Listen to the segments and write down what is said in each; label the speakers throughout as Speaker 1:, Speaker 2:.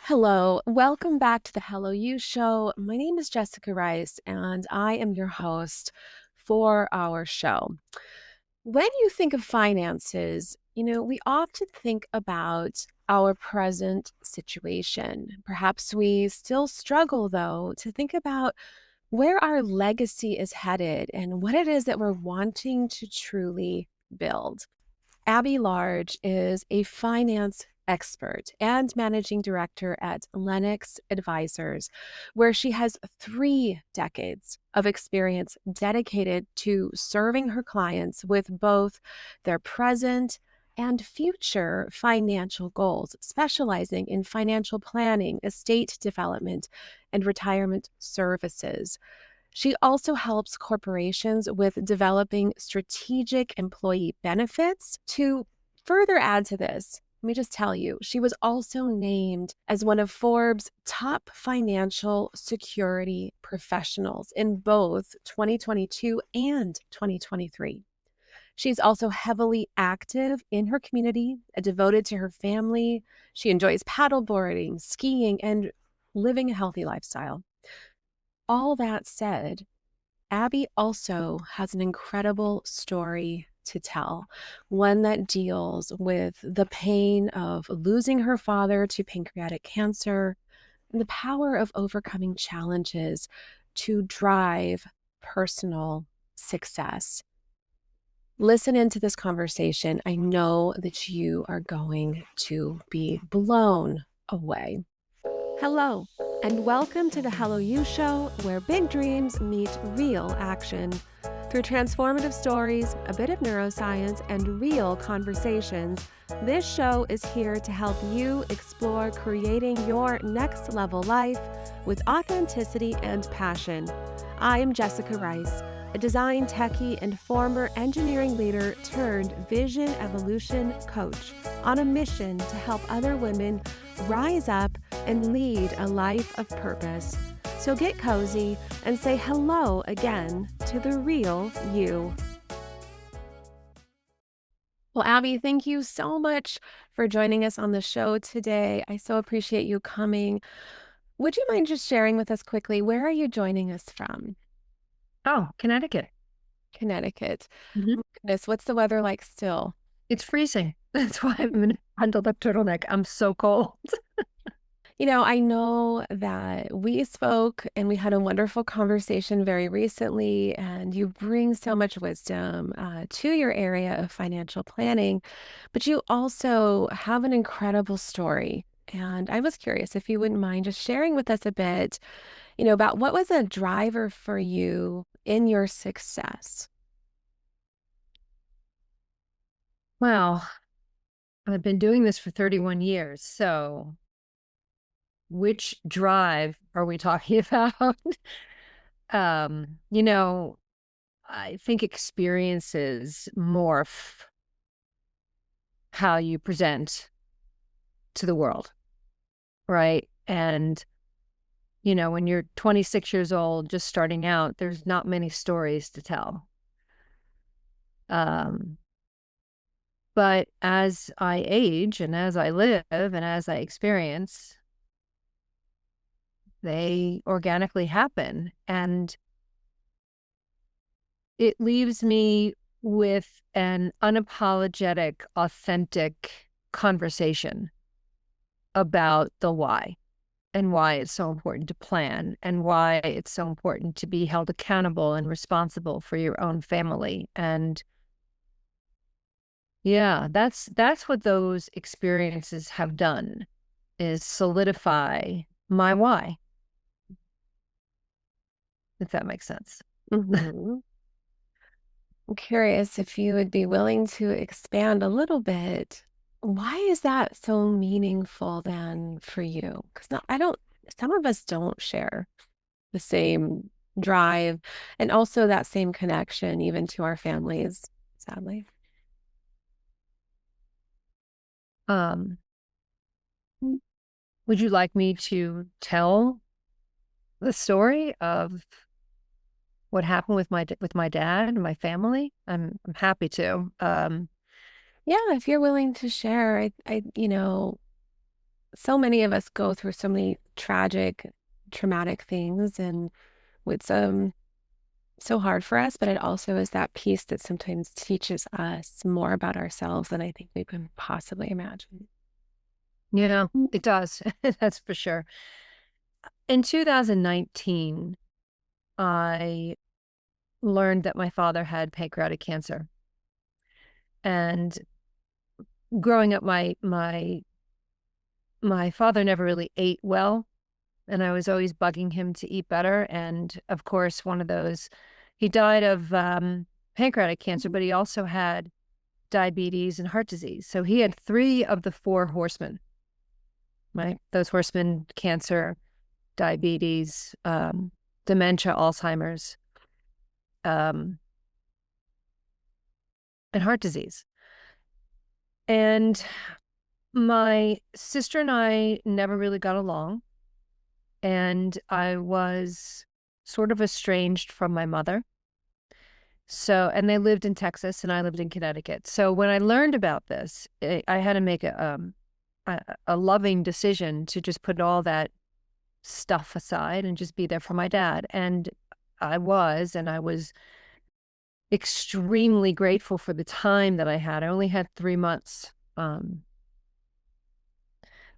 Speaker 1: Hello, welcome back to the Hello You Show. My name is Jessica Rice, and I am your host for our show. When you think of finances, we often think about our present situation. Perhaps we still struggle, though, to think about where our legacy is headed and what it is that we're wanting to truly build. Abbe Large is a finance expert and managing director at Lenox Advisors, where she has 3 decades of experience dedicated to serving her clients with both their present and future financial goals, specializing in financial planning, estate development, and retirement services. She also helps corporations with developing strategic employee benefits. To further add to this, let me just tell you, she was also named as one of Forbes' top financial security professionals in both 2022 and 2023. She's also heavily active in her community, devoted to her family. She enjoys paddleboarding, skiing, and living a healthy lifestyle. All that said, Abby also has an incredible story to tell, one that deals with the pain of losing her father to pancreatic cancer and the power of overcoming challenges to drive personal success. Listen into this conversation. I know that you are going to be blown away. Hello, and welcome to the Hello You Show, where big dreams meet real action. Through transformative stories, a bit of neuroscience, and real conversations, this show is here to help you explore creating your next level life with authenticity and passion. I am Jessica Rice, a design techie and former engineering leader turned vision evolution coach on a mission to help other women rise up and lead a life of purpose. So get cozy and say hello again to the real you. Well, Abby, thank you so much for joining us on the show today. I so appreciate you coming. Would you mind just sharing with us quickly, where are you joining us from?
Speaker 2: Oh, Connecticut.
Speaker 1: Connecticut.
Speaker 2: Mhm.
Speaker 1: Oh my goodness, what's the weather like still?
Speaker 2: It's freezing. That's why I'm in a bundled up turtleneck. I'm so cold.
Speaker 1: I know that we spoke and we had a wonderful conversation very recently, and you bring so much wisdom to your area of financial planning, but you also have an incredible story. And I was curious if you wouldn't mind just sharing with us a bit, about what was a driver for you in your success.
Speaker 2: Well, I've been doing this for 31 years. So which drive are we talking about? um, you know, I think experiences morph how you present to the world, right? And when you're 26 years old, just starting out, there's not many stories to tell. Um, But as I age and as I live and as I experience, they organically happen. And it leaves me with an unapologetic, authentic conversation about the why and why it's so important to plan and why it's so important to be held accountable and responsible for your own family. And yeah, that's what those experiences have done, is solidify my why, if that makes sense.
Speaker 1: Mhm. I'm curious if you would be willing to expand a little bit. Why is that so meaningful then for you? Because I don't, some of us don't share the same drive and also that same connection even to our families, sadly.
Speaker 2: Um, would you like me to tell the story of what happened with my dad and my family? I'm happy to.
Speaker 1: Yeah, if you're willing to share, so many of us go through so many tragic, traumatic things, and it's so hard for us, but it also is that piece that sometimes teaches us more about ourselves than I think we can possibly imagine.
Speaker 2: Yeah, it does. That's for sure. In 2019, I learned that my father had pancreatic cancer. And growing up, my father never really ate well, and I was always bugging him to eat better. And of course, one of those, he died of pancreatic cancer, but he also had diabetes and heart disease. So he had three of the four horsemen, right? Those horsemen: cancer, diabetes, dementia, Alzheimer's, um, and heart disease. And my sister and I never really got along, and I was sort of estranged from my mother. So, and they lived in Texas and I lived in Connecticut. So when I learned about this, I had to make a loving decision to just put all that stuff aside and just be there for my dad. And I was extremely grateful for the time that I had. I only had 3 months from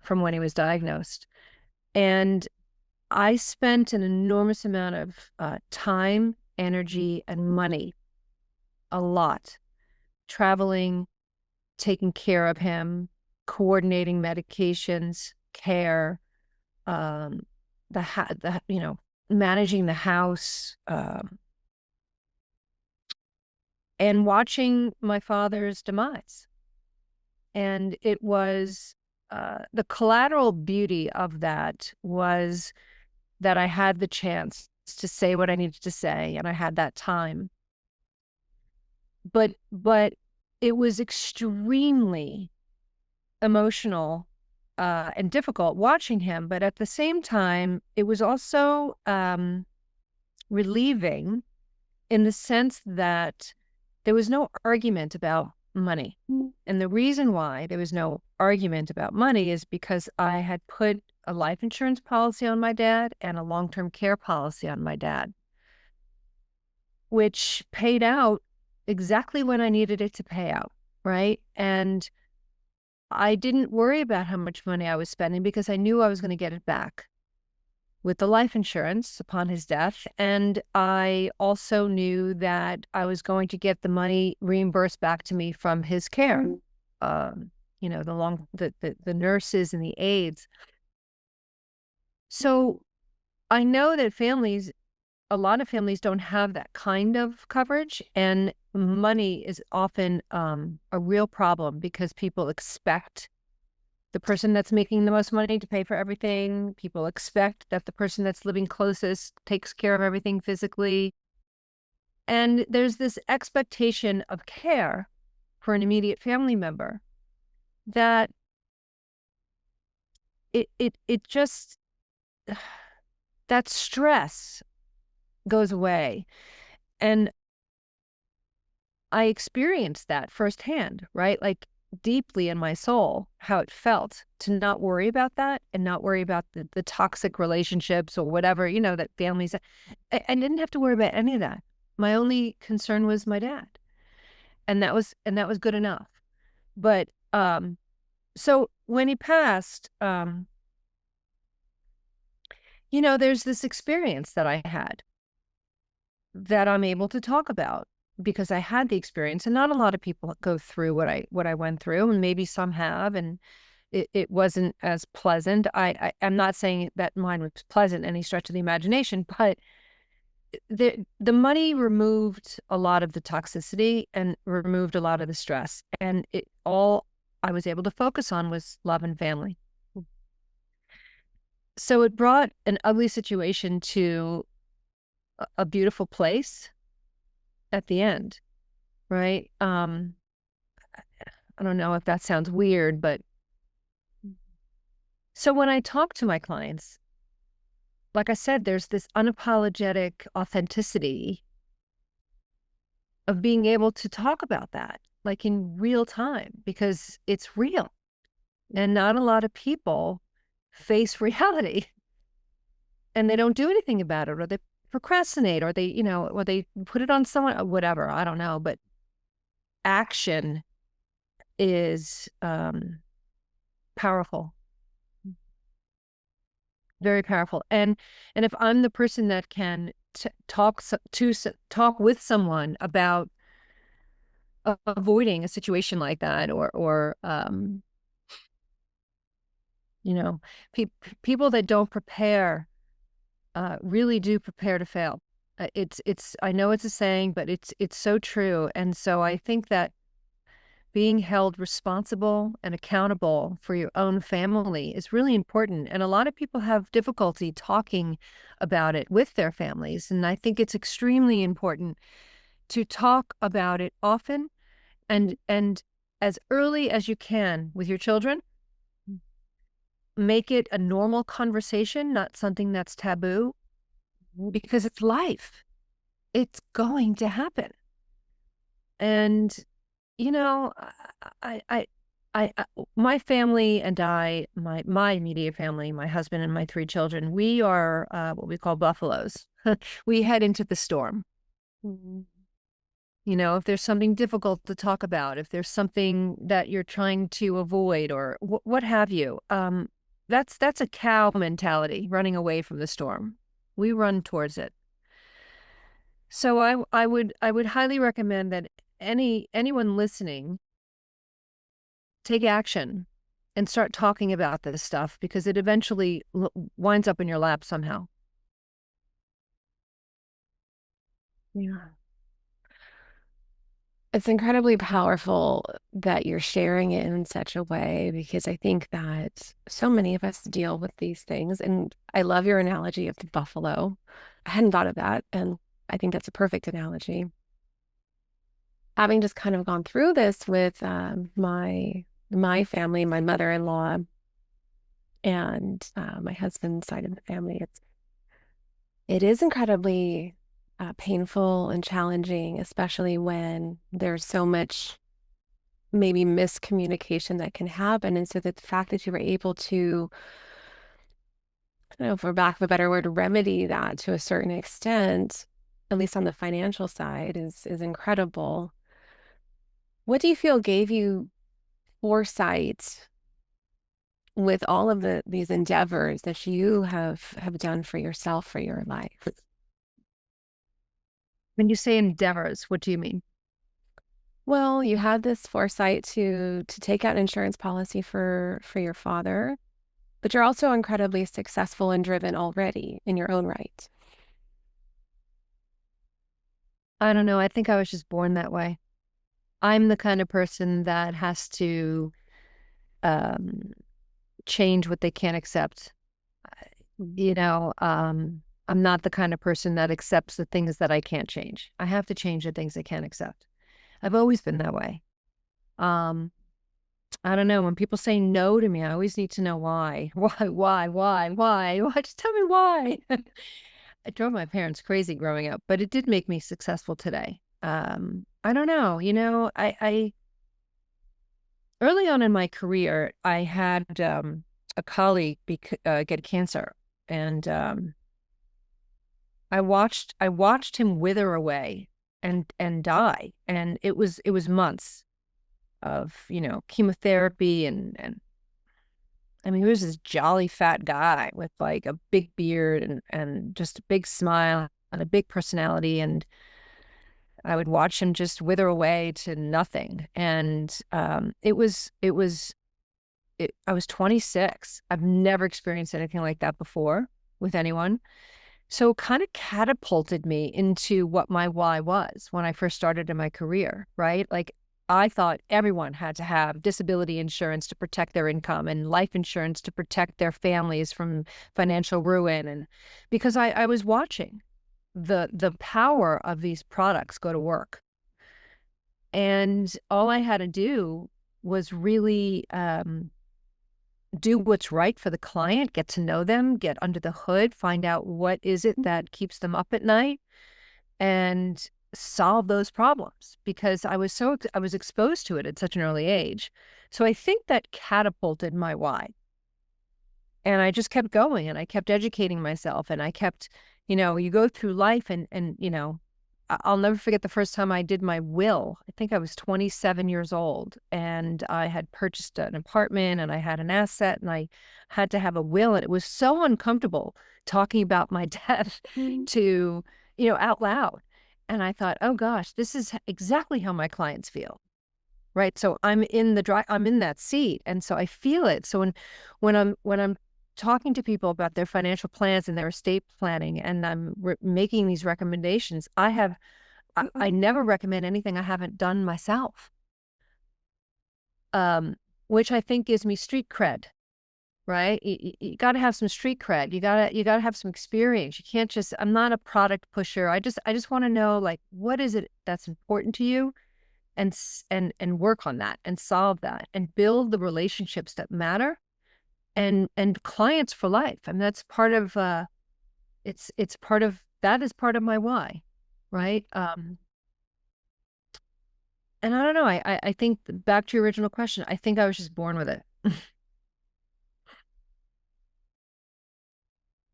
Speaker 2: when he was diagnosed. And I spent an enormous amount of time, energy, and money, a lot, traveling, taking care of him, coordinating medications, care, um, managing the house, and watching my father's demise. And it was the collateral beauty of that was that I had the chance to say what I needed to say, and I had that time. But it was extremely emotional and difficult watching him. But at the same time, it was also relieving in the sense that there was no argument about money. And the reason why there was no argument about money is because I had put a life insurance policy on my dad and a long-term care policy on my dad, which paid out exactly when I needed it to pay out, right? And I didn't worry about how much money I was spending because I knew I was going to get it back with the life insurance upon his death. And I also knew that I was going to get the money reimbursed back to me from his care. The nurses and the aides. So I know that a lot of families don't have that kind of coverage, and money is often a real problem because people expect the person that's making the most money to pay for everything. People expect that the person that's living closest takes care of everything physically. And there's this expectation of care for an immediate family member that it just, that stress goes away. And I experienced that firsthand, right? Like deeply in my soul, how it felt to not worry about that and not worry about the toxic relationships or whatever, that families, I didn't have to worry about any of that. My only concern was my dad. And that was good enough. But, so when he passed, there's this experience that I had that I'm able to talk about because I had the experience, and not a lot of people go through what I went through, and maybe some have, and it wasn't as pleasant. I'm not saying that mine was pleasant any stretch of the imagination, but the money removed a lot of the toxicity and removed a lot of the stress, and all I was able to focus on was love and family. So it brought an ugly situation to a beautiful place at the end, right? I don't know if that sounds weird, but so when I talk to my clients, like I said, there's this unapologetic authenticity of being able to talk about that, like in real time, because it's real. And not a lot of people face reality and they don't do anything about it, or they procrastinate, or or they put it on someone, or whatever. I don't know. But action is powerful, very powerful. And if I'm the person that can talk with someone about avoiding a situation like that, or you know, pe people that don't prepare really do prepare to fail. I know it's a saying, but it's so true. And so I think that being held responsible and accountable for your own family is really important. And a lot of people have difficulty talking about it with their families. And I think it's extremely important to talk about it often and as early as you can with your children. Make it a normal conversation, not something that's taboo, because it's life. It's going to happen. And, you know, I my family and my immediate family, my husband and my 3 children, we are what we call buffaloes. We head into the storm.
Speaker 1: Mhm.
Speaker 2: If there's something difficult to talk about, if there's something that you're trying to avoid, or what have you, that's a cow mentality, running away from the storm. We run towards it. So I would highly recommend that anyone listening take action and start talking about this stuff, because it eventually winds up in your lap somehow.
Speaker 1: Yeah. It's incredibly powerful that you're sharing it in such a way because I think that so many of us deal with these things. And I love your analogy of the buffalo. I hadn't thought of that. And I think that's a perfect analogy. Having just kind of gone through this with my family, my mother-in-law, and my husband's side of the family, it is incredibly painful and challenging, especially when there's so much maybe miscommunication that can happen. And so that the fact that you were able to, I don't know, for lack of a better word, remedy that to a certain extent, at least on the financial side, is incredible. What do you feel gave you foresight with all of these endeavors that you have done for yourself, for your life?
Speaker 2: When you say endeavors, what do you mean?
Speaker 1: Well, you had this foresight to take out an insurance policy for your father, but you're also incredibly successful and driven already in your own right.
Speaker 2: I don't know. I think I was just born that way. I'm the kind of person that has to um, change what they can't accept.
Speaker 1: Mhm.
Speaker 2: You know, I'm not the kind of person that accepts the things that I can't change. I have to change the things I can't accept. I've always been that way. Um, I don't know. When people say no to me, I always need to know why. Why? Why? Just tell me why. I drove my parents crazy growing up, but it did make me successful today. I don't know. I early on in my career, I had a colleague get cancer, and I watched him wither away and die, and it was months of chemotherapy, and I mean, he was this jolly fat guy with like a big beard and just a big smile and a big personality, and I would watch him just wither away to nothing. And I was 26. I've never experienced anything like that before with anyone. So it kind of catapulted me into what my why was when I first started in my career, right? Like, I thought everyone had to have disability insurance to protect their income and life insurance to protect their families from financial ruin. And because I was watching the power of these products go to work. And all I had to do was really do what's right for the client, get to know them, get under the hood, find out what is it that keeps them up at night, and solve those problems, because I was exposed to it at such an early age. So I think that catapulted my why. And I just kept going and I kept educating myself and I kept, you go through life and, I'll never forget the first time I did my will. I think I was 27 years old and I had purchased an apartment and I had an asset and I had to have a will. And it was so uncomfortable talking about my death
Speaker 1: Mm.
Speaker 2: to, out loud. And I thought, oh gosh, this is exactly how my clients feel. Right. So I'm in that seat. And so I feel it. So when I'm talking to people about their financial plans and their estate planning, and I'm making these recommendations, I never recommend anything I haven't done myself. Um, which I think gives me street cred, right? You got to have some street cred. You gotta have some experience. You can't just, I'm not a product pusher. I just want to know, like, what is it that's important to you, and work on that and solve that and build the relationships that matter, and clients for life. And that's part of it's part of that is part of my why, right? And I don't know, I think, back to your original question, I think I was just born with it.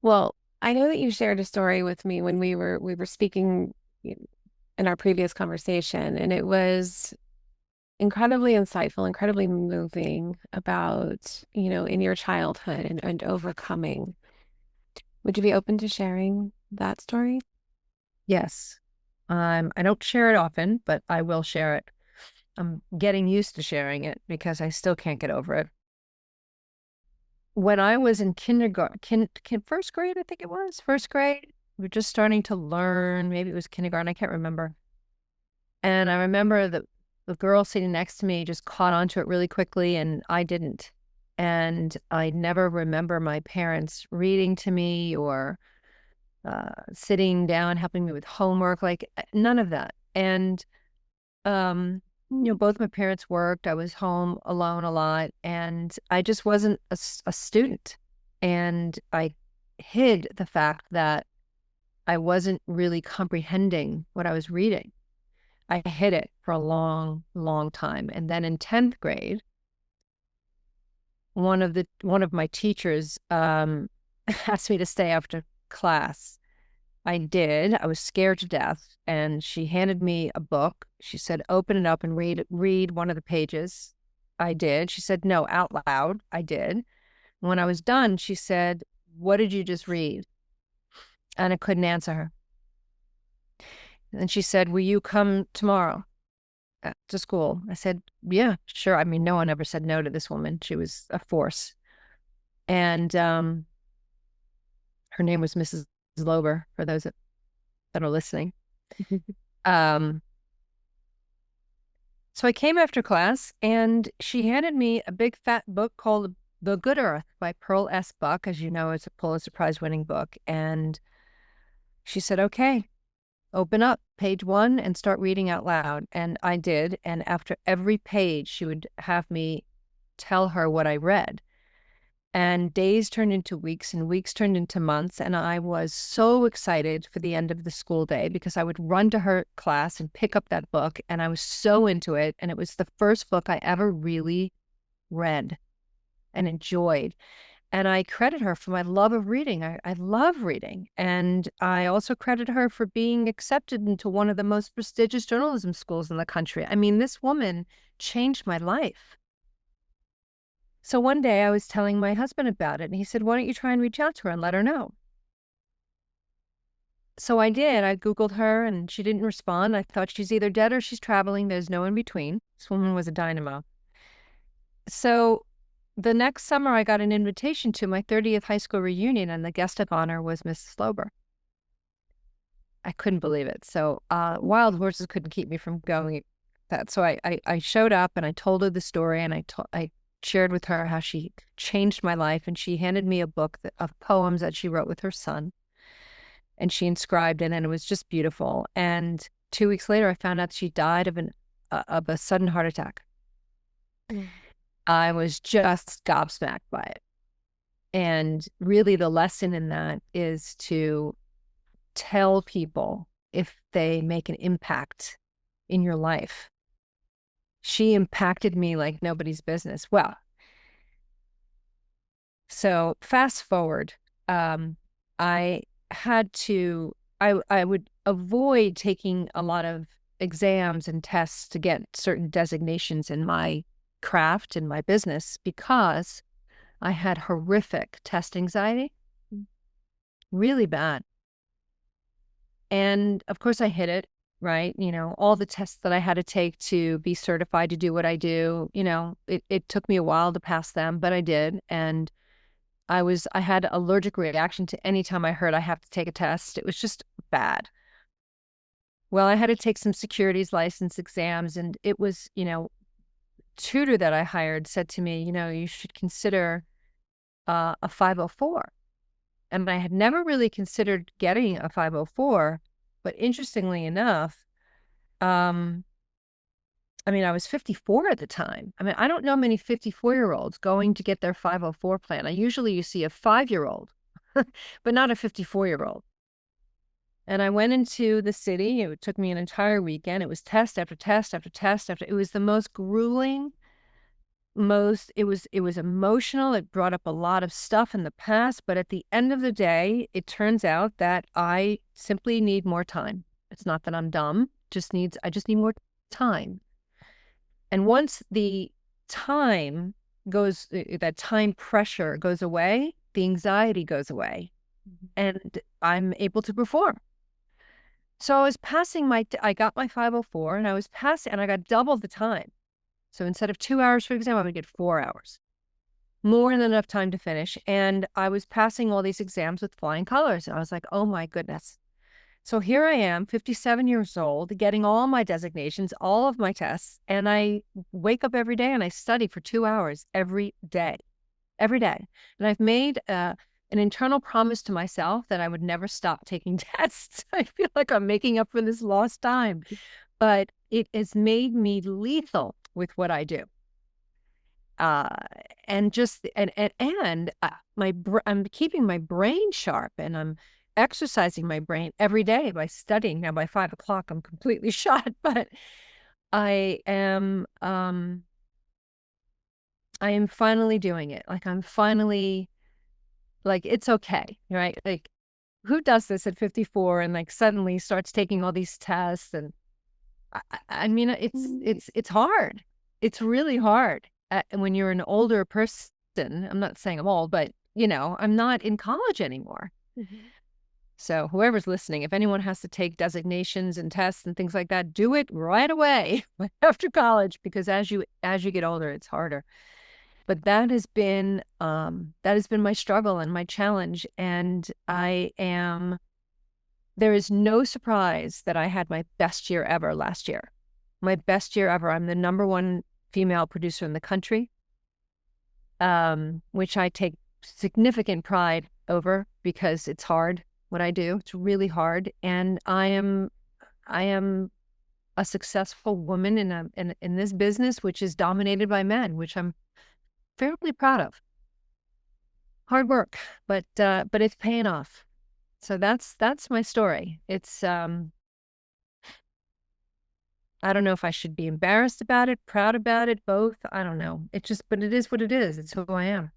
Speaker 1: Well, I know that you shared a story with me when we were speaking in our previous conversation, and it was incredibly insightful, incredibly moving about, in your childhood and overcoming. Would you be open to sharing that story?
Speaker 2: Yes. I don't share it often, but I will share it. I'm getting used to sharing it because I still can't get over it. When I was in kindergarten, first grade, I think it was first grade, we were just starting to learn. Maybe it was kindergarten. I can't remember. And I remember the girl sitting next to me just caught onto it really quickly, and I didn't. And I never remember my parents reading to me or sitting down, helping me with homework, like none of that. And both my parents worked. I was home alone a lot, and I just wasn't a student. And I hid the fact that I wasn't really comprehending what I was reading. I hid it for a long, long time. And then in 10th grade, one of my teachers asked me to stay after class. I did. I was scared to death. And she handed me a book. She said, open it up and read one of the pages. I did. She said, no, out loud. I did. When I was done, she said, what did you just read? And I couldn't answer her. And she said, will you come tomorrow to school? I said, yeah, sure. I mean, no one ever said no to this woman. She was a force. And her name was Mrs. Lober, for those that are listening. Um, So I came after class and she handed me a big fat book called The Good Earth by Pearl S. Buck. As you know, it's a Pulitzer Prize winning book. And she said, okay, open up page 1 and start reading out loud. And I did. And after every page, she would have me tell her what I read. And days turned into weeks and weeks turned into months. And I was so excited for the end of the school day because I would run to her class and pick up that book. And I was so into it. And it was the first book I ever really read and enjoyed. And I credit her for my love of reading. I love reading. And I also credit her for being accepted into one of the most prestigious journalism schools in the country. I mean, this woman changed my life. So one day I was telling my husband about it, and he said, why don't you try and reach out to her and let her know? So I did. I Googled her, and she didn't respond. I thought, she's either dead or she's traveling. There's no in between. This woman was a dynamo. So the next summer, I got an invitation to my 30th high school reunion, and the guest of honor was Mrs. Slober. I couldn't believe it. So wild horses couldn't keep me from going. So I showed up, and I told her the story, and I shared with her how she changed my life. And she handed me a book of poems that she wrote with her son, and she inscribed it, and it was just beautiful. And 2 weeks later, I found out she died of a sudden heart attack. Mm. I was just gobsmacked by it. And really, the lesson in that is to tell people if they make an impact in your life. She impacted me like nobody's business. Well, So fast forward, um, I had to, I would avoid taking a lot of exams and tests to get certain designations in my craft and my business because I had horrific test anxiety, really bad. And of course I hit it, right? All the tests that I had to take to be certified to do what I do, it took me a while to pass them, but I did. And I had allergic reaction to any time I heard I have to take a test. It was just bad. Well, I had to take some securities license exams, and it was, tutor that I hired said to me, you should consider a 504. And I had never really considered getting a 504, but interestingly enough, um, I was 54 at the time. I don't know many 54-year-olds going to get their 504 plan. Usually you see a 5-year-old, but not a 54-year-old. And I went into the city. It took me an entire weekend. It was test after test after test after. It was the most grueling, it was emotional. It brought up a lot of stuff in the past, but at the end of the day, it turns out that I simply need more time. It's not that I'm dumb, I just need more time. And once the time that time pressure goes away, the anxiety goes away, and I'm able to perform. So I was I got my 504 and I got double the time. So instead of 2 hours for exam, I would get 4 hours, more than enough time to finish. And I was passing all these exams with flying colors. And I was like, oh my goodness. So here I am, 57 years old, getting all my designations, all of my tests. And I wake up every day and I study for 2 hours every day, every day. And I've made an internal promise to myself that I would never stop taking tests. I feel like I'm making up for this lost time, but it has made me lethal with what I do. And just I'm keeping my brain sharp, and I'm exercising my brain every day by studying. Now by 5 o'clock, I'm completely shot, but I am um I am finally doing it. Like I'm finally like it's okay, right? Like who does this at 54 and like suddenly starts taking all these tests? And it's hard. It's really hard when you're an older person. I'm not saying I'm old, but I'm not in college anymore.
Speaker 1: Mhm.
Speaker 2: So whoever's listening, if anyone has to take designations and tests and things like that, do it right away after college, because as you get older, it's harder. But that has been my struggle and my challenge. And there is no surprise that I had my best year ever last year. My best year ever. I'm the #1 female producer in the country, which I take significant pride over because it's hard what I do. It's really hard. And I am a successful woman in this business, which is dominated by men, which I'm fairly proud of. Hard work, but it's paying off. So that's my story. It's I don't know if I should be embarrassed about it, proud about it, both. I don't know. But it is what it is. It's who I am.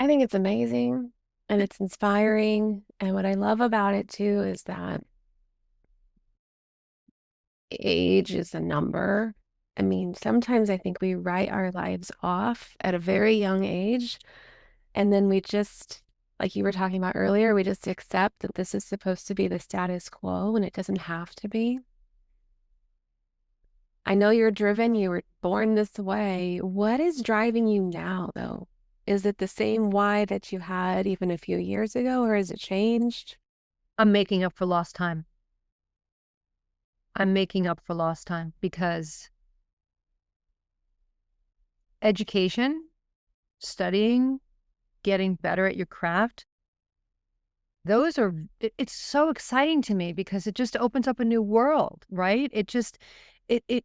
Speaker 1: I think it's amazing and it's inspiring. And what I love about it too is that age is a number. I mean, sometimes I think we write our lives off at a very young age, and then we just, like you were talking about earlier, we just accept that this is supposed to be the status quo and it doesn't have to be. I know you're driven, you were born this way. What is driving you now, though? Is it the same why that you had even a few years ago, or has it changed?
Speaker 2: I'm making up for lost time. I'm making up for lost time because education, studying, getting better at your craft, it's so exciting to me because it just opens up a new world, right? It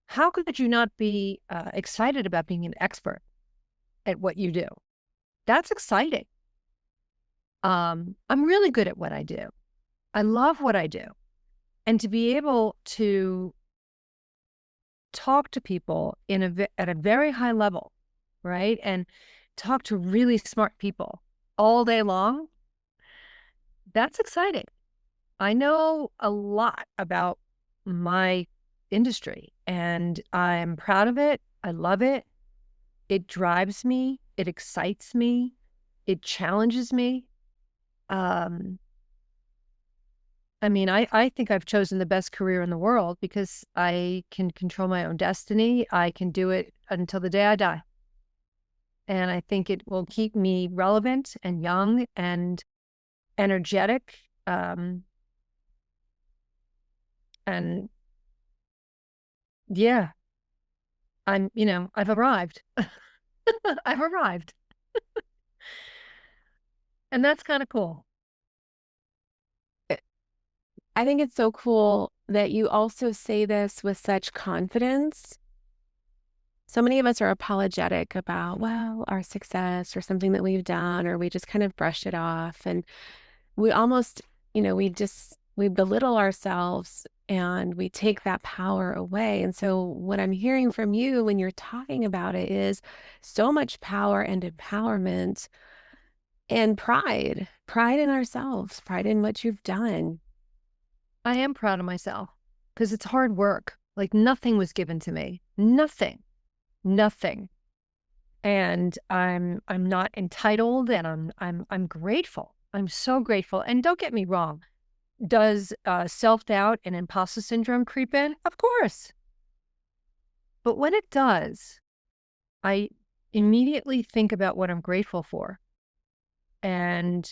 Speaker 2: how could you not be excited about being an expert at what you do? That's exciting. I'm really good at what I do. I love what I do. And to be able to talk to people at a very high level, right? And talk to really smart people all day long, that's exciting. I know a lot about my industry and I'm proud of it. I love it. It drives me. It excites me. It challenges me. Um, I mean, I think I've chosen the best career in the world because I can control my own destiny. I can do it until the day I die. And I think it will keep me relevant and young and energetic. And yeah, I've arrived. I've arrived. And that's kind of cool.
Speaker 1: I think it's so cool that you also say this with such confidence. So many of us are apologetic about, well, our success or something that we've done, or we just kind of brush it off. And we almost, we belittle ourselves and we take that power away. And so, what I'm hearing from you when you're talking about it is so much power and empowerment and pride in ourselves, pride in what you've done.
Speaker 2: I am proud of myself because it's hard work. Like nothing was given to me. Nothing. Nothing. And I'm not entitled and I'm grateful. I'm so grateful. And don't get me wrong. Does self-doubt and imposter syndrome creep in? Of course. But when it does, I immediately think about what I'm grateful for and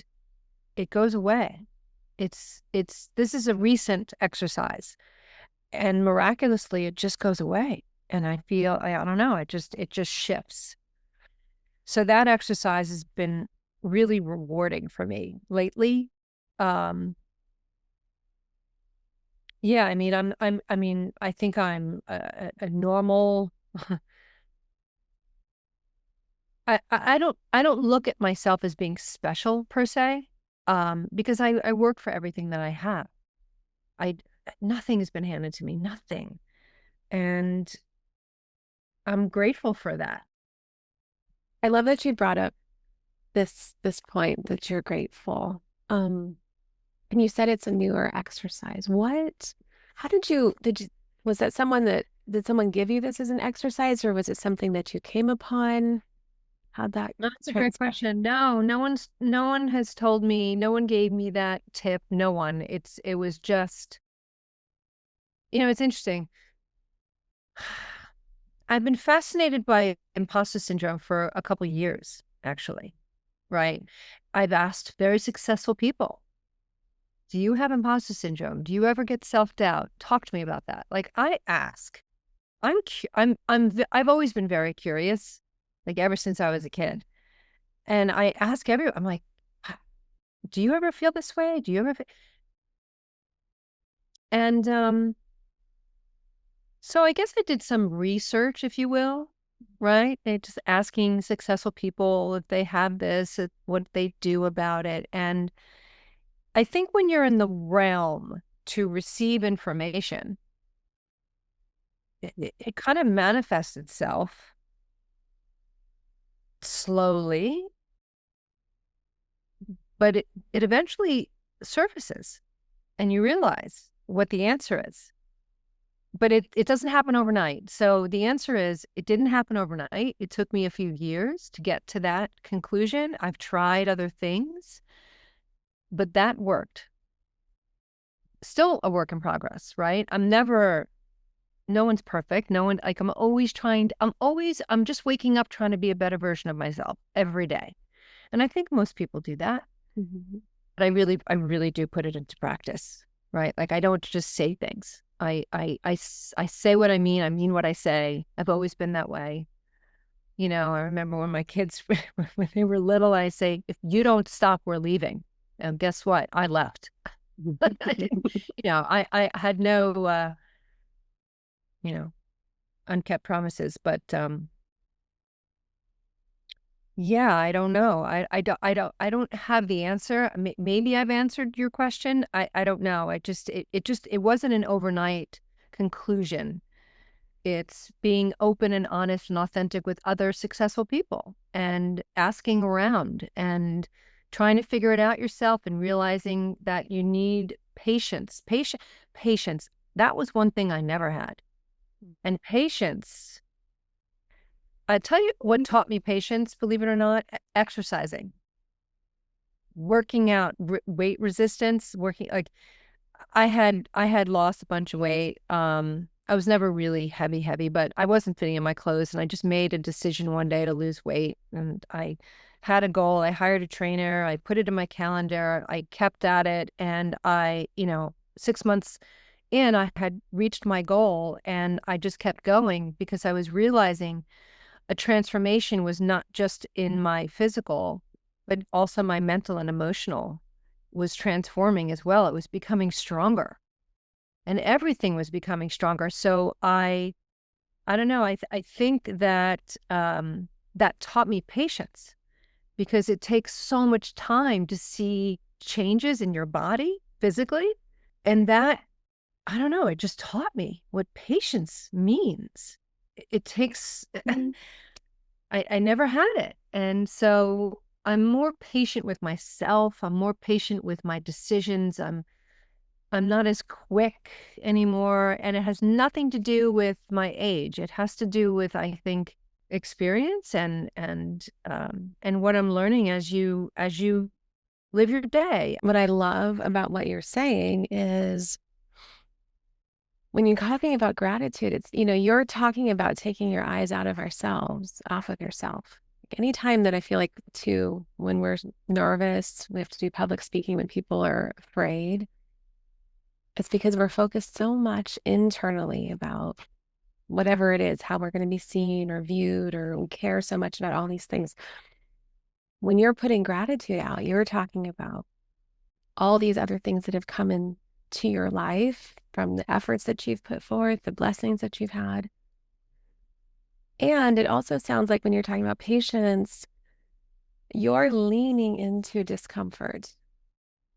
Speaker 2: it goes away. This is a recent exercise and miraculously it just goes away. And I feel, I don't know, it just shifts. So that exercise has been really rewarding for me lately. Um, yeah, I mean, I think I'm a normal, I don't look at myself as being special per se, because I work for everything that I have. I Nothing has been handed to me, nothing. And I'm grateful for that.
Speaker 1: I love that you brought up this point that you're grateful. And you said it's a newer exercise. What? How did you was that someone that did someone give you this as an exercise or was it something that you came upon? How'd that
Speaker 2: That's a great
Speaker 1: transpire?
Speaker 2: question. No, no one has told me, no one gave me that tip. No one. It was just, it's interesting. I've been fascinated by imposter syndrome for a couple of years, actually, right? I've asked very successful people, do you have imposter syndrome? Do you ever get self-doubt? Talk to me about that. Like I ask. I've always been very curious, like ever since I was a kid. And I ask everyone, I'm like, do you ever feel this way? Do you ever feel? And so I guess I did some research, if you will, right? They just asking successful people if they have this, what they do about it. And I think when you're in the realm to receive information, it kind of manifests itself slowly, but it eventually surfaces and you realize what the answer is. But it doesn't happen overnight. So the answer is it didn't happen overnight. It took me a few years to get to that conclusion. I've tried other things, but that worked. Still a work in progress, right? No one's perfect. No one, like I'm just waking up trying to be a better version of myself every day. And I think most people do that.
Speaker 1: Mhm.
Speaker 2: But I really do put it into practice, right? Like I don't just say things. I say what I mean what I say. I've always been that way. I remember when my kids, when they were little, I say, if you don't stop, we're leaving. And guess what? I left. I didn't, I had no, you know, unkept promises, but, yeah, I don't know. I don't have the answer. Maybe I've answered your question. I don't know. It wasn't an overnight conclusion. It's being open and honest and authentic with other successful people and asking around and trying to figure it out yourself and realizing that you need patience. Patience. That was one thing I never had. And patience, I tell you what taught me patience, believe it or not, exercising, working out, weight resistance, working like I had lost a bunch of weight. I was never really heavy, but I wasn't fitting in my clothes, and I just made a decision one day to lose weight. And I had a goal. I hired a trainer. I put it in my calendar. I kept at it, and 6 months in, I had reached my goal, and I just kept going because I was realizing a transformation was not just in my physical, but also my mental and emotional was transforming as well. It was becoming stronger and everything was becoming stronger. So I don't know. I think that that taught me patience because it takes so much time to see changes in your body physically. And that, I don't know, it just taught me what patience means. It takes, I never had it. And so I'm more patient with myself. I'm more patient with my decisions. I'm not as quick anymore. And it has nothing to do with my age. It has to do with, I think, experience and what I'm learning as you live your day.
Speaker 1: What I love about what you're saying is when you're talking about gratitude, it's, you're talking about taking your eyes out of ourselves, off of yourself. Like anytime that I feel like too, when we're nervous, we have to do public speaking when people are afraid, it's because we're focused so much internally about whatever it is, how we're going to be seen or viewed, or we care so much about all these things. When you're putting gratitude out, you're talking about all these other things that have come into your life from the efforts that you've put forth, the blessings that you've had. And it also sounds like when you're talking about patience, you're leaning into discomfort.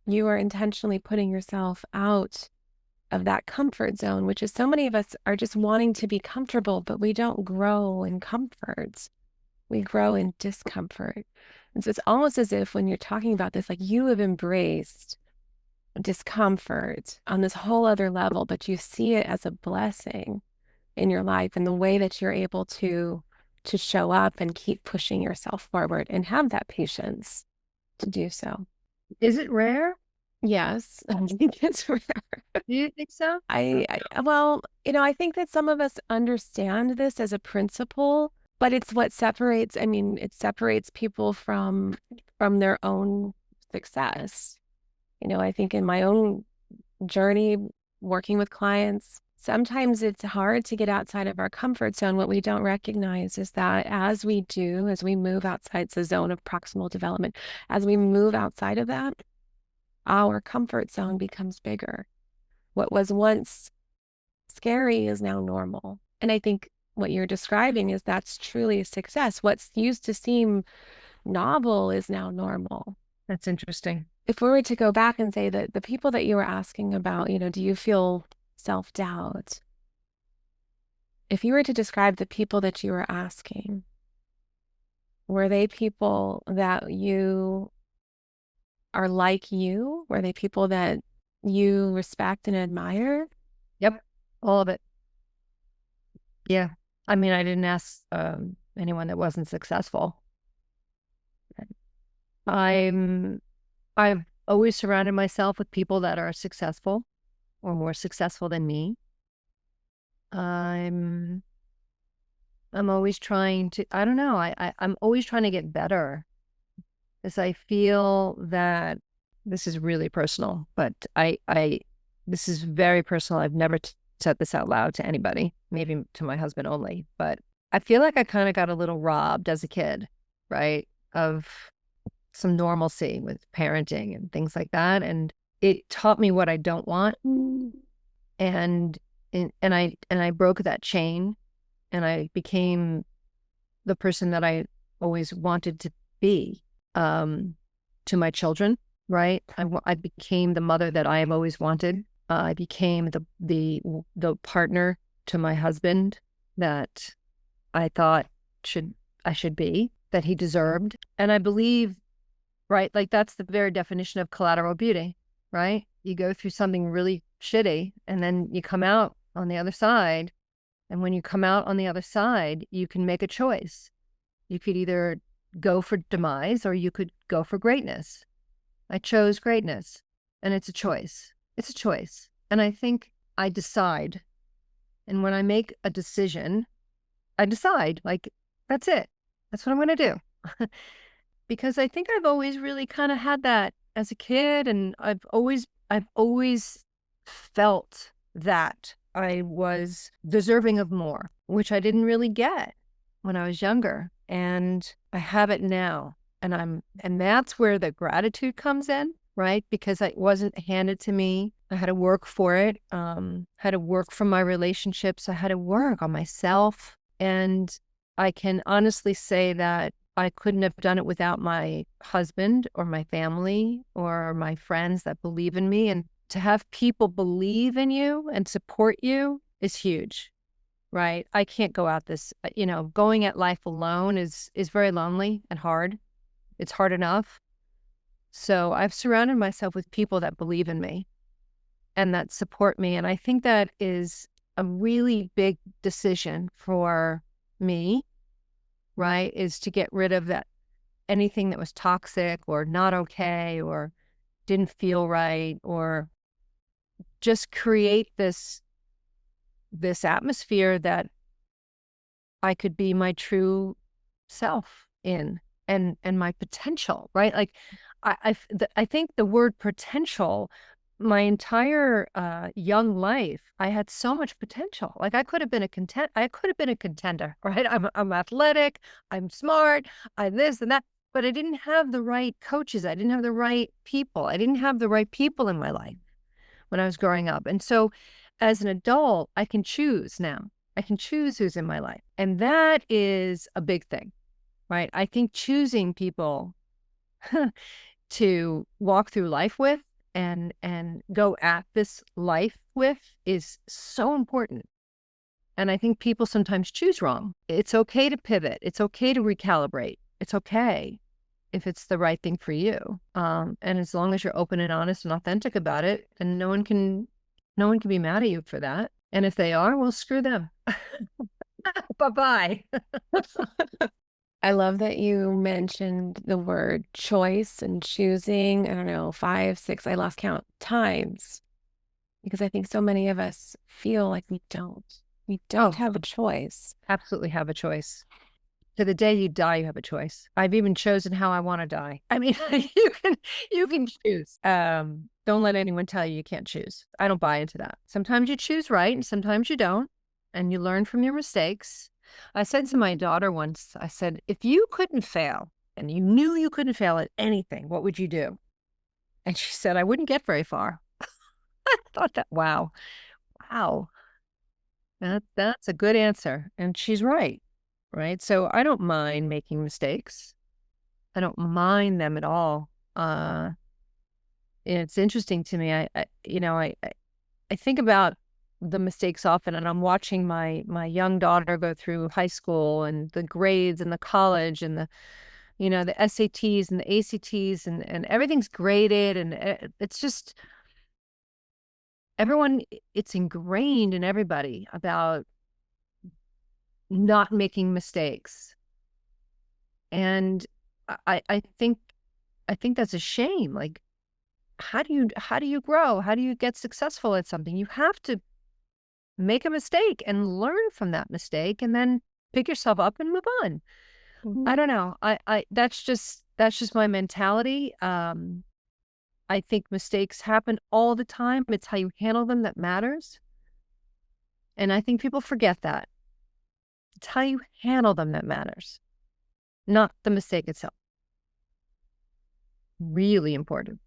Speaker 1: You are intentionally putting yourself out of that comfort zone, which is so many of us are just wanting to be comfortable, but we don't grow in comfort. We grow in discomfort. And so it's almost as if when you're talking about this, like you have embraced discomfort on this whole other level, but you see it as a blessing in your life and the way that you're able to show up and keep pushing yourself forward and have that patience to do so.
Speaker 2: Is it rare?
Speaker 1: Yes, I think it's rare.
Speaker 2: Do you think so?
Speaker 1: Well, I think that some of us understand this as a principle, but it's what separates, I mean, it separates people from their own success. I think in my own journey working with clients, sometimes it's hard to get outside of our comfort zone. What we don't recognize is that as we move outside the zone of proximal development, as we move outside of that, our comfort zone becomes bigger. What was once scary is now normal. And I think what you're describing is that's truly a success. What's used to seem novel is now normal.
Speaker 2: That's interesting.
Speaker 1: If we were to go back and say that the people that you were asking about, do you feel self-doubt? If you were to describe the people that you were asking, were they people that you are like you? Were they people that you respect and admire?
Speaker 2: Yep. All of it. Yeah. I mean, I didn't ask anyone that wasn't successful. I've always surrounded myself with people that are successful or more successful than me. I'm always trying to, I don't know, I'm always trying to get better because I feel that this is really personal, but this is very personal. I've never said this out loud to anybody, maybe to my husband only, but I feel like I kind of got a little robbed as a kid, right? Of some normalcy with parenting and things like that. And it taught me what I don't want. And I broke that chain and I became the person that I always wanted to be to my children, right? I became the mother that I have always wanted. I became the partner to my husband. that I thought I should be, that he deserved. And I believe, right, like that's the very definition of collateral beauty, right? You go through something really shitty and then you come out on the other side. And when you come out on the other side, you can make a choice. You could either go for demise or you could go for greatness. I chose greatness, and it's a choice. It's a choice. And I think I decide. And when I make a decision, I decide, like, that's it. That's what I'm going to do. Because I think I've always really kind of had that as a kid, and I've always felt that I was deserving of more, which I didn't really get when I was younger, and I have it now. And that's where the gratitude comes in, right? Because it wasn't handed to me. I had to work for it. Had to work for my relationships. I had to work on myself. And I can honestly say that I couldn't have done it without my husband or my family or my friends that believe in me. And to have people believe in you and support you is huge, right? I can't go out this, going at life alone is very lonely and hard. It's hard enough. So I've surrounded myself with people that believe in me and that support me. And I think that is a really big decision for me, right? Is to get rid of that, anything that was toxic or not okay or didn't feel right, or just create this atmosphere that I could be my true self in, and my potential, right? Like I think the word potential, my entire young life, I had so much potential. Like I could have been a contender, right? I'm athletic, I'm smart, I this and that, but I didn't have the right coaches. I didn't have the right people. I didn't have the right people in my life when I was growing up. And so as an adult, I can choose now. I can choose who's in my life. And that is a big thing, right? I think choosing people to walk through life with and go at this life with is so important. And I think people sometimes choose wrong. It's okay to pivot. It's okay to recalibrate. It's okay if it's the right thing for you. And as long as you're open and honest and authentic about it, then no one can be mad at you for that. And if they are, well, screw them. Bye-bye.
Speaker 1: I love that you mentioned the word choice and choosing, I don't know, 5, 6, I lost count, times, because I think so many of us feel like we don't. We don't
Speaker 2: Oh,
Speaker 1: have a choice.
Speaker 2: absolutely have a choice. To the day you die, you have a choice. I've even chosen how I want to die. I mean, you can choose. Don't let anyone tell you can't choose. I don't buy into that. Sometimes you choose right and sometimes you don't, and you learn from your mistakes. I said to my daughter once, I said, if you couldn't fail and you knew you couldn't fail at anything, what would you do? And she said, I wouldn't get very far. I thought that, wow, that's a good answer. And she's right. Right. So I don't mind making mistakes. I don't mind them at all. It's interesting to me. I think about the mistakes often, and I'm watching my young daughter go through high school and the grades and the college and the SATs and the ACTs and everything's graded, and it's just it's ingrained in everybody about not making mistakes. And I think that's a shame. Like, how do you grow? How do you get successful at something? You have to make a mistake and learn from that mistake and then pick yourself up and move on. I don't know. That's just my mentality. I think mistakes happen all the time. It's how you handle them that matters. And I think people forget that. It's how you handle them that matters, not the mistake itself. Really important.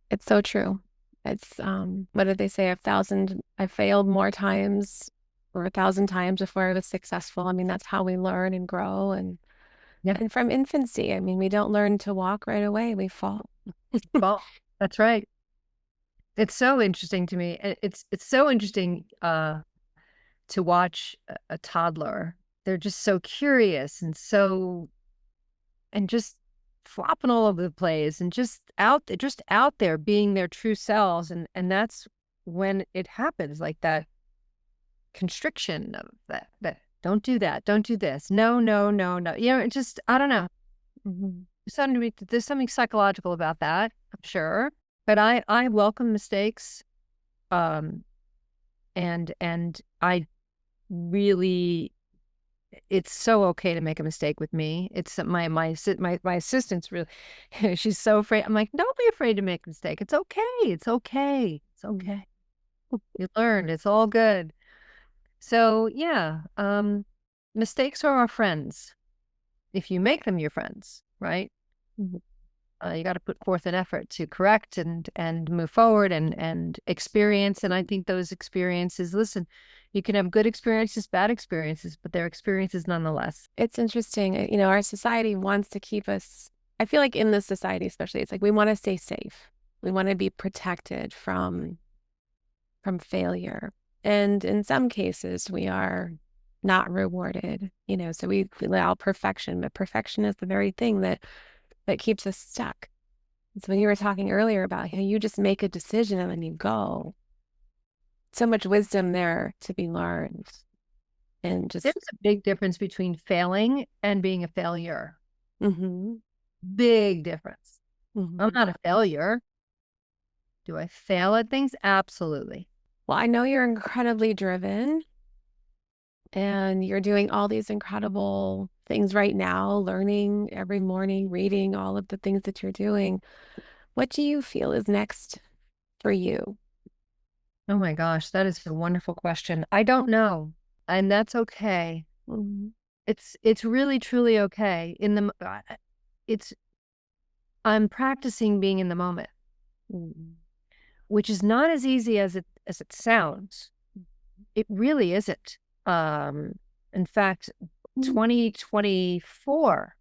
Speaker 1: It's so true. It's, what did they say? I failed more times or 1,000 times before I was successful. I mean, that's how we learn and grow.
Speaker 2: Yeah.
Speaker 1: And from infancy, I mean, we don't learn to walk right away. We fall.
Speaker 2: Well, that's right. It's so interesting to me. It's so interesting. to watch a toddler. They're just so curious and just flopping all over the place and just out there being their true selves. And that's when it happens, like that constriction of that don't do that, don't do this. No, no, no, no. It just, I don't know.
Speaker 1: Mhm.
Speaker 2: There's something psychological about that, I'm sure. But I welcome mistakes. Um, and I really, it's so okay to make a mistake with me. It's my assistant's really, she's so afraid. I'm like, don't be afraid to make a mistake. It's okay. It's okay. It's
Speaker 1: Mhm.
Speaker 2: okay. You learned. It's all good. So yeah, mistakes are our friends if you make them your friends, right?
Speaker 1: Mhm.
Speaker 2: You got to put forth an effort to correct and move forward and experience. And I think those experiences, listen, you can have good experiences, bad experiences, but they're experiences nonetheless.
Speaker 1: It's interesting. Our society wants to keep us, I feel like in this society, especially, it's like we want to stay safe. We want to be protected from failure. And in some cases, we are not rewarded, so we allow perfection, but perfection is the very thing that keeps us stuck. So when you were talking earlier about how you just make a decision and then you go, so much wisdom there to be learned. And
Speaker 2: There's
Speaker 1: just,
Speaker 2: a big difference between failing and being a failure.
Speaker 1: hmm
Speaker 2: Big difference. I'm
Speaker 1: hmm
Speaker 2: not a failure. Do I fail at things? Absolutely.
Speaker 1: well, I know you're incredibly driven and you're doing all these incredible things right now, learning every morning, reading all of the things that you're doing. What do you feel is next for you?
Speaker 2: Oh my gosh, that is a wonderful question. I don't know, and that's okay.
Speaker 1: Mhm.
Speaker 2: It's really truly okay. It's I'm practicing being in the moment,
Speaker 1: Mhm.
Speaker 2: which is not as easy as it sounds. It really isn't. Um, in fact,
Speaker 1: Mhm.
Speaker 2: 2024,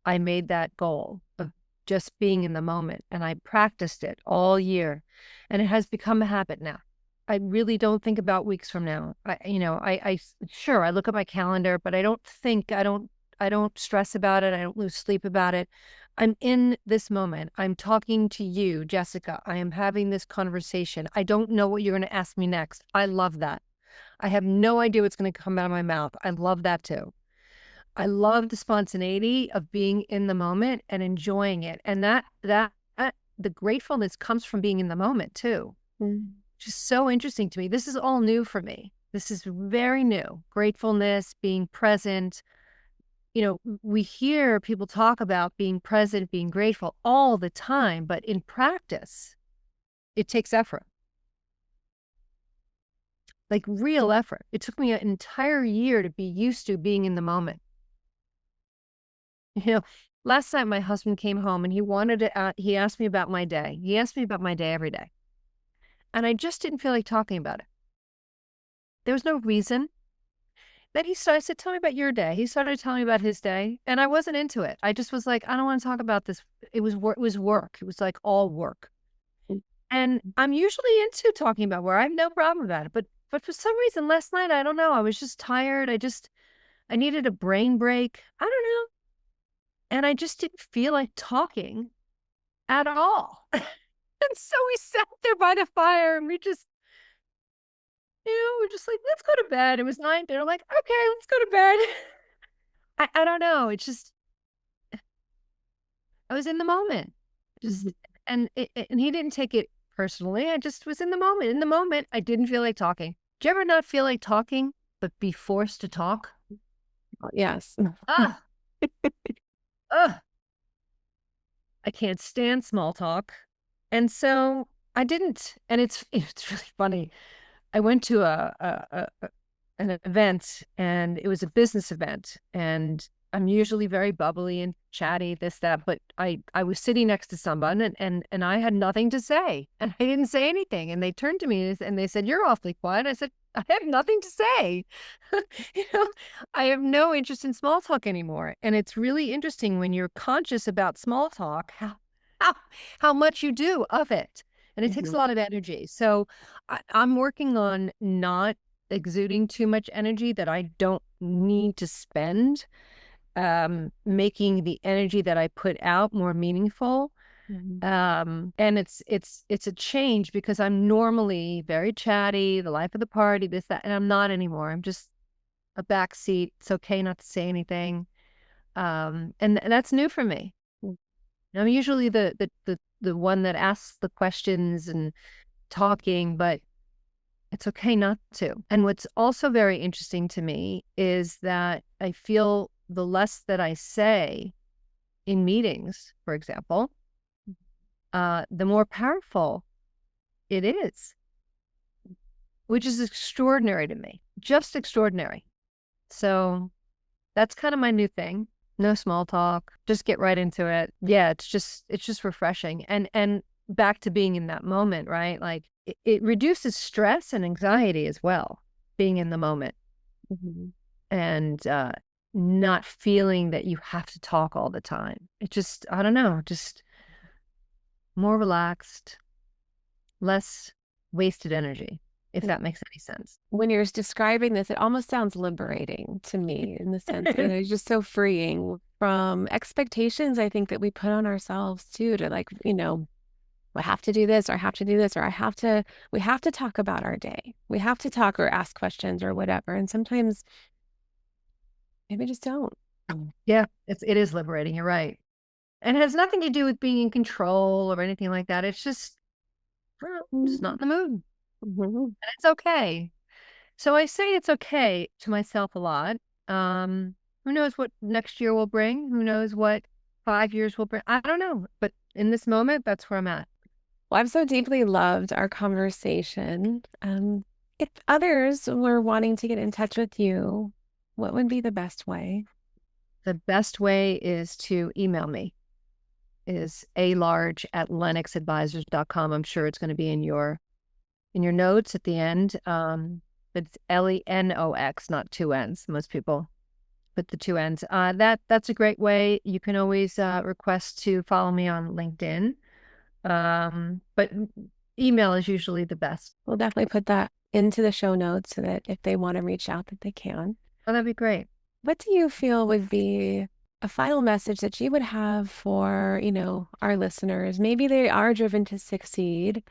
Speaker 2: I made that goal of just being in the moment, and I practiced it all year, and it has become a habit now. I really don't think about weeks from now. Sure, I look at my calendar, but I don't stress about it. I don't lose sleep about it. I'm in this moment. I'm talking to you, Jessica. I am having this conversation. I don't know what you're going to ask me next. I love that. I have no idea what's going to come out of my mouth. I love that too. I love the spontaneity of being in the moment and enjoying it. And the gratefulness comes from being in the moment too.
Speaker 1: Mhm.
Speaker 2: Just so interesting to me. This is all new for me. This is very new. Gratefulness, being present. We hear people talk about being present, being grateful all the time, but in practice, it takes effort, like real effort. It took me an entire year to be used to being in the moment. You know, last night my husband came home and he asked me about my day. He asked me about my day every day. And I just didn't feel like talking about it. There was no reason. Then I said, tell me about your day. He started telling me about his day and I wasn't into it. I just was like, I don't want to talk about this. It was work. It was like all work. And I'm usually into talking about work. I have no problem about it. But for some reason last night, I don't know. I was just tired. I needed a brain break. I don't know. And I just didn't feel like talking at all. And so we sat there by the fire and we're just like, let's go to bed. It was 9:30. I'm like, okay, let's go to bed. I don't know. It's just, I was in the moment.
Speaker 1: Mhm.
Speaker 2: Just, and he didn't take it personally. I just was in the moment. In the moment, I didn't feel like talking. Do you ever not feel like talking, but be forced to talk?
Speaker 1: Yes.
Speaker 2: Ah, ugh, I can't stand small talk. And so I didn't. And it's really funny. I went to an event and it was a business event and I'm usually very bubbly and chatty, this, that, but I was sitting next to someone and I had nothing to say and I didn't say anything. And they turned to me and they said, you're awfully quiet. I said, I have nothing to say. you know, I have no interest in small talk anymore. And it's really interesting when you're conscious about small talk, how, how much you do of it. And it takes a
Speaker 1: Mhm.
Speaker 2: lot of energy. So I'm working on not exuding too much energy that I don't need to spend, making the energy that I put out more meaningful.
Speaker 1: Mhm.
Speaker 2: And it's a change because I'm normally very chatty, the life of the party, this, that, and I'm not anymore. I'm just a backseat. It's okay not to say anything. And that's new for me.
Speaker 1: Mm.
Speaker 2: I'm usually the one that asks the questions and talking, but it's okay not to. And what's also very interesting to me is that I feel the less that I say in meetings, for example, the more powerful it is, which is extraordinary to me, just extraordinary. So that's kind of my new thing. No small talk, just get right into it. Yeah, it's just refreshing. And back to being in that moment, right? Like it reduces stress and anxiety as well, being in the moment
Speaker 1: Mhm.
Speaker 2: and not feeling that you have to talk all the time. It just, I don't know, just more relaxed, less wasted energy, if that makes any sense.
Speaker 1: When you're describing this, it almost sounds liberating to me in the sense that it's just so freeing from expectations I think that we put on ourselves too to like, I have to do this or I have to do this or we have to talk about our day. We have to talk or ask questions or whatever. And sometimes maybe just don't.
Speaker 2: Yeah, it is liberating. You're right. And it has nothing to do with being in control or anything like that. It's just, well, I'm just not in the mood. And
Speaker 1: Mhm.
Speaker 2: it's okay. So I say it's okay to myself a lot. Who knows what next year will bring? Who knows what 5 years will bring? I don't know. But in this moment, that's where I'm at.
Speaker 1: Well, I've so deeply loved our conversation. If others were wanting to get in touch with you, what would be the best way?
Speaker 2: The best way is to email me, is alarge@lenoxadvisors.com. I'm sure it's going to be in your notes at the end. But it's Lenox, not two N's. Most people put the two N's. That's a great way. You can always request to follow me on LinkedIn. But email is usually the best.
Speaker 1: We'll definitely put that into the show notes so that if they want to reach out, that they can.
Speaker 2: Oh, that'd be great.
Speaker 1: What do you feel would be a final message that you would have for, our listeners? Maybe they are driven to succeed,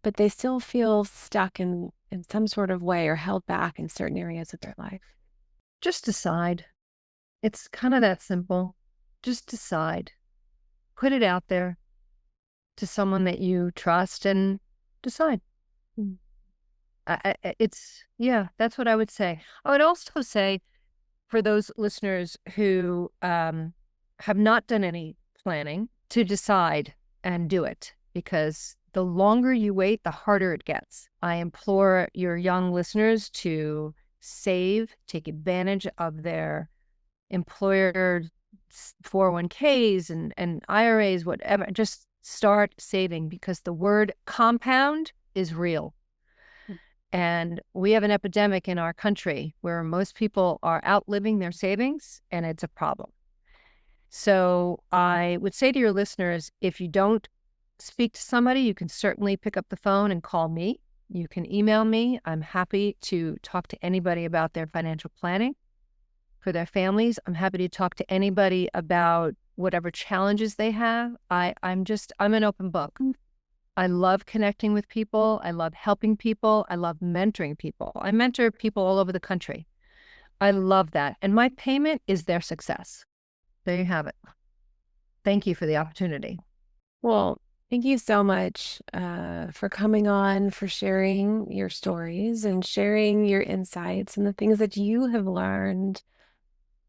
Speaker 1: but they still feel stuck in some sort of way or held back in certain areas of their life.
Speaker 2: Just decide. It's kind of that simple. Just decide. Put it out there to someone that you trust and decide.
Speaker 1: Mm.
Speaker 2: Yeah, that's what I would say. I would also say for those listeners who have not done any planning to decide and do it, because the longer you wait, the harder it gets. I implore your young listeners to save, take advantage of their employer 401ks and IRAs, whatever. Just start saving because the word compound is real. And we have an epidemic in our country where most people are outliving their savings, and it's a problem. So I would say to your listeners, if you don't speak to somebody, you can certainly pick up the phone and call me. You can email me. I'm happy to talk to anybody about their financial planning for their families. I'm happy to talk to anybody about whatever challenges they have. I'm an open book. I love connecting with people. I love helping people. I love mentoring people. I mentor people all over the country. I love that. And my payment is their success. There you have it. Thank you for the opportunity.
Speaker 1: Well, thank you so much for coming on, for sharing your stories and sharing your insights and the things that you have learned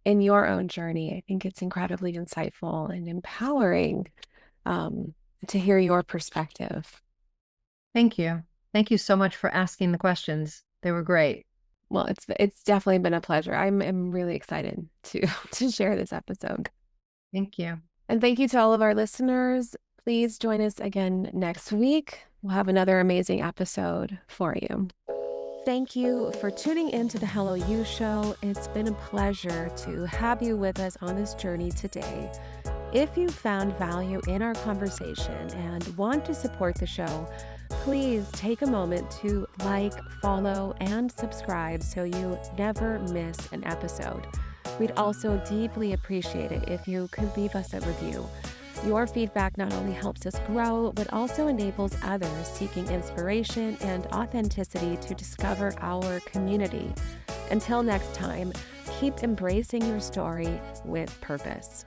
Speaker 1: in your own journey. I think it's incredibly insightful and empowering um, to hear your perspective.
Speaker 2: Thank you. Thank you so much for asking the questions. They were great.
Speaker 1: Well, it's definitely been a pleasure. I'm really excited to to share this episode.
Speaker 2: Thank you.
Speaker 1: And thank you to all of our listeners. Please join us again next week. We'll have another amazing episode for you. Thank you for tuning in to the Hello You Show. It's been a pleasure to have you with us on this journey today. If you found value in our conversation and want to support the show, Please take a moment to like, follow, and subscribe so you never miss an episode. We'd also deeply appreciate it if you could leave us a review. Your feedback not only helps us grow, but also enables others seeking inspiration and authenticity to discover our community. Until next time, keep embracing your story with purpose.